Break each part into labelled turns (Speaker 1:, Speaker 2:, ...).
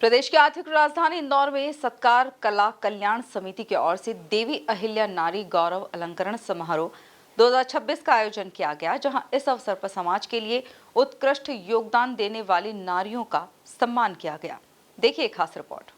Speaker 1: प्रदेश की आर्थिक राजधानी इंदौर में सत्कार कला कल्याण समिति की ओर से देवी अहिल्या नारी गौरव अलंकरण समारोह 2026 का आयोजन किया गया, जहां इस अवसर पर समाज के लिए उत्कृष्ट योगदान देने वाली नारियों का सम्मान किया गया। देखिए एक खास रिपोर्ट।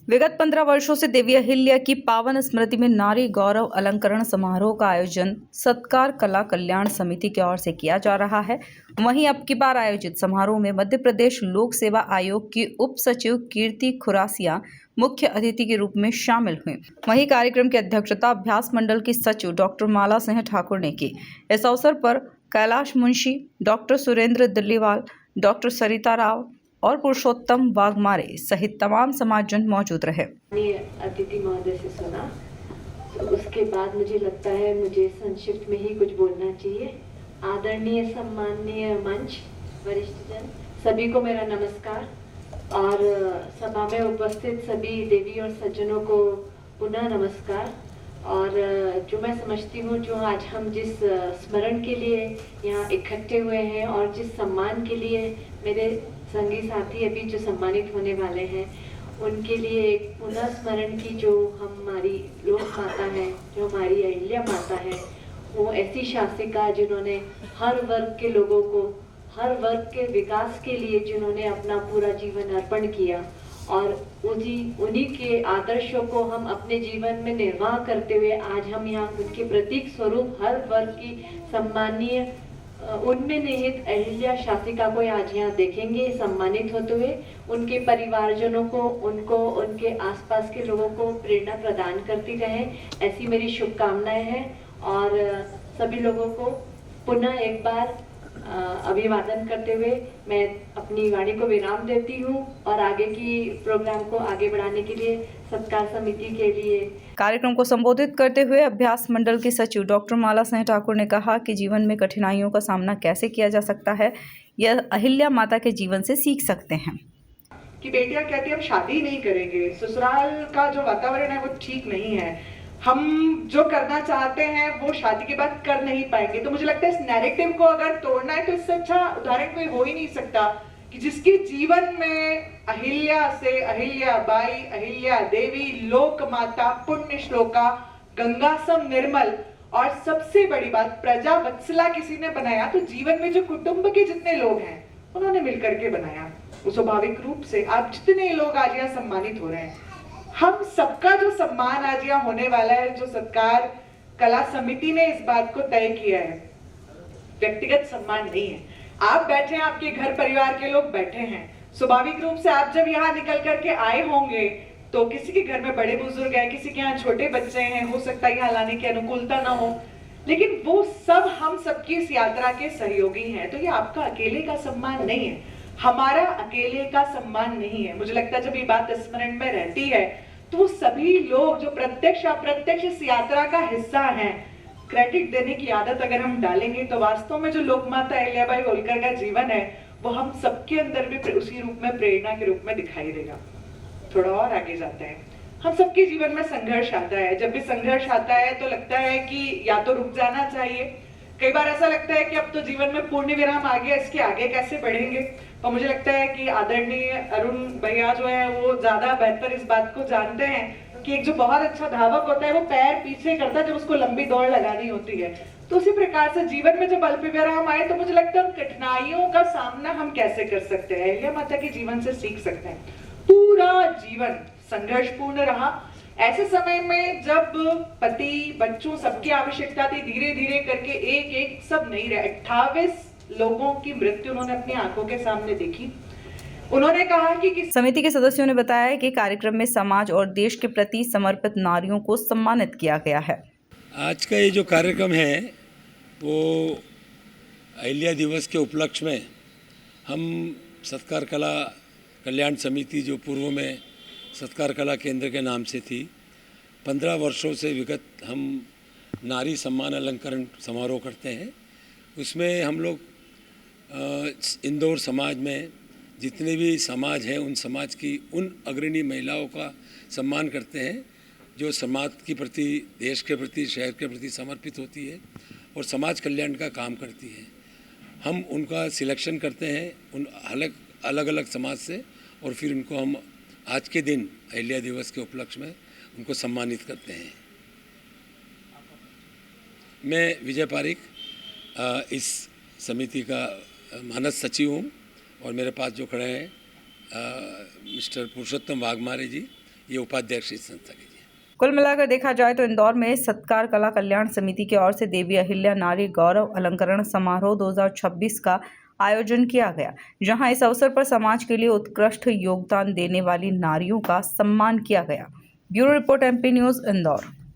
Speaker 1: विगत 15 वर्षों से देवी अहिल्या की पावन स्मृति में नारी गौरव अलंकरण समारोह का आयोजन सत्कार कला कल्याण समिति की ओर से किया जा रहा है। वहीं अब की बार आयोजित समारोह में मध्य प्रदेश लोक सेवा आयोग की उप सचिव कीर्ति खुरासिया मुख्य अतिथि के रूप में शामिल हुई। वहीं कार्यक्रम की अध्यक्षता अभ्यास मंडल की सचिव डॉक्टर माला सिंह ठाकुर ने की। इस अवसर पर कैलाश मुंशी, डॉक्टर सुरेंद्र दिल्लीवाल, डॉक्टर सरिता राव और पुरुषोत्तम वाघमारे सहित तमाम समाजजन मौजूद रहे।
Speaker 2: अतिथि महोदय से सुना, तो उसके बाद मुझे लगता है मुझे संक्षिप्त में ही कुछ बोलना चाहिए। आदरणीय सम्माननीय मंच, वरिष्ठजन, सभी को मेरा नमस्कार और सभा में उपस्थित सभी देवी और सज्जनों को पुनः नमस्कार। और जो मैं समझती हूँ, जो आज हम जिस स्मरण के लिए यहाँ इकट्ठे हुए हैं और जिस सम्मान के लिए मेरे संगी साथी अभी जो सम्मानित होने वाले हैं, उनके लिए एक पुनः स्मरण की जो हमारी लोक माता है, जो हमारी अहिल्या माता है, वो ऐसी शासिका जिन्होंने हर वर्ग के लोगों को, हर वर्ग के विकास के लिए जिन्होंने अपना पूरा जीवन अर्पण किया और उन्हीं के आदर्शों को हम अपने जीवन में निर्वाह करते हुए आज हम यहाँ उनके प्रतीक स्वरूप हर वर्ग की सम्मानीय उनमें निहित अहिल्या शासिका को आज यहाँ देखेंगे सम्मानित होते हुए। उनके परिवारजनों को, उनको, उनके आसपास के लोगों को प्रेरणा प्रदान करती रहे, ऐसी मेरी शुभकामनाएं हैं। और सभी लोगों को पुनः एक बार अभिवादन करते हुए मैं अपनी वाणी को विराम देती हूँ और आगे की प्रोग्राम को आगे बढ़ाने के लिए सत्कार समिति के लिए।
Speaker 1: कार्यक्रम को संबोधित करते हुए अभ्यास मंडल की सचिव डॉक्टर माला सिंह ठाकुर ने कहा कि जीवन में कठिनाइयों का सामना कैसे किया जा सकता है, यह अहिल्या माता के जीवन से सीख सकते हैं।
Speaker 3: कि बेटियां कहती हैं हम शादी नहीं करेंगे, ससुराल का जो वातावरण है वो ठीक नहीं है, हम जो करना चाहते हैं वो शादी के बाद कर नहीं पाएंगे। तो मुझे लगता है इस नैरेटिव को अगर तोड़ना है तो इससे अच्छा उदाहरण कोई हो ही नहीं सकता कि जिसके जीवन में अहिल्या से अहिल्या बाई, अहिल्या देवी, लोक माता, पुण्य श्लोका, गंगा सम निर्मल और सबसे बड़ी बात प्रजा वत्सला किसी ने बनाया, तो जीवन में जो कुटुंब के जितने लोग हैं उन्होंने मिलकर के बनाया। स्वाभाविक रूप से आप जितने लोग आज यहाँ सम्मानित हो रहे हैं, हम सबका जो सम्मान आज यहाँ होने वाला है, जो सत्कार कला समिति ने इस बात को तय किया है, व्यक्तिगत सम्मान नहीं है। आप बैठे हैं, आपके घर परिवार के लोग बैठे हैं, स्वाभाविक रूप से आप जब यहाँ निकल करके आए होंगे तो किसी के घर में बड़े बुजुर्ग हैं, किसी के यहाँ छोटे बच्चे हैं, हो सकता है यहाँ लाने की अनुकूलता ना हो, लेकिन वो सब हम सबकी इस यात्रा के सहयोगी हैं। तो ये आपका अकेले का सम्मान नहीं है, हमारा अकेले का सम्मान नहीं है। मुझे लगता है जब ये बात स्मरण में रहती है तो वो सभी लोग जो प्रत्यक्ष अप्रत्यक्ष इस यात्रा का हिस्सा हैं, क्रेडिट देने की आदत अगर हम डालेंगे तो वास्तव में जो लोकमाता अहिल्याबाई होलकर का जीवन है वो हम सबके अंदर भी उसी रूप में, प्रेरणा के रूप में दिखाई देगा। थोड़ा और आगे जाते हैं, हम सबके जीवन में संघर्ष आता है। जब भी संघर्ष आता है तो लगता है कि या तो रुक जाना चाहिए, कई बार ऐसा लगता है कि अब तो जीवन में पूर्ण विराम आ गया, इसके आगे कैसे बढ़ेंगे। और मुझे लगता है कि आदरणीय अरुण भैया जो है वो ज्यादा बेहतर इस बात को जानते हैं कि एक जो बहुत अच्छा धावक होता है वो पैर पीछे करता है जब उसको लंबी दौड़ लगानी होती है। तो उसी प्रकार से जीवन में जब अल्प विराम आए तो मुझे लगता है कठिनाइयों का सामना हम कैसे कर सकते हैं, अहिल्या माता के जीवन से सीख सकते हैं। पूरा जीवन संघर्षपूर्ण रहा। ऐसे समय में जब पति, बच्चों, सबकी आवश्यकता थी, धीरे धीरे करके एक एक सब नहीं रहे, 28 लोगों की मृत्यु उन्होंने अपनी आंखों के सामने देखी। उन्होंने कहा कि
Speaker 1: समिति के सदस्यों ने बताया कि कार्यक्रम में समाज और देश के प्रति समर्पित नारियों को सम्मानित किया गया है।
Speaker 4: आज का ये जो कार्यक्रम है वो अहिल्या दिवस के उपलक्ष्य में हम सत्कार कला कल्याण समिति, जो पूर्व में सत्कार कला केंद्र के नाम से थी, 15 वर्षों से विगत हम नारी सम्मान अलंकरण समारोह करते हैं। उसमें हम लोग इंदौर समाज में जितने भी समाज हैं उन समाज की उन अग्रणी महिलाओं का सम्मान करते हैं जो समाज के प्रति, देश के प्रति, शहर के प्रति समर्पित होती है और समाज कल्याण का काम करती है। हम उनका सिलेक्शन करते हैं उन अलग अलग समाज से और फिर उनको हम आज के दिन अहिल्या दिवस के उपलक्ष्य में उनको सम्मानित करते हैं। मैं विजय पारिक इस समिति का मानद सचिव हूँ और मेरे पास जो खड़े हैं मिस्टर पुरुषोत्तम वाघमारे जी, ये उपाध्यक्ष इस संस्था के जी।
Speaker 1: कुल मिलाकर देखा जाए तो इंदौर में सत्कार कला कल्याण समिति की ओर से देवी अहिल्या नारी गौरव अलंकरण समारोह 2026 का आयोजन किया गया, जहां इस अवसर पर समाज के लिए उत्कृष्ट योगदान देने वाली नारियों का सम्मान किया गया। Bureau report MP news Indore.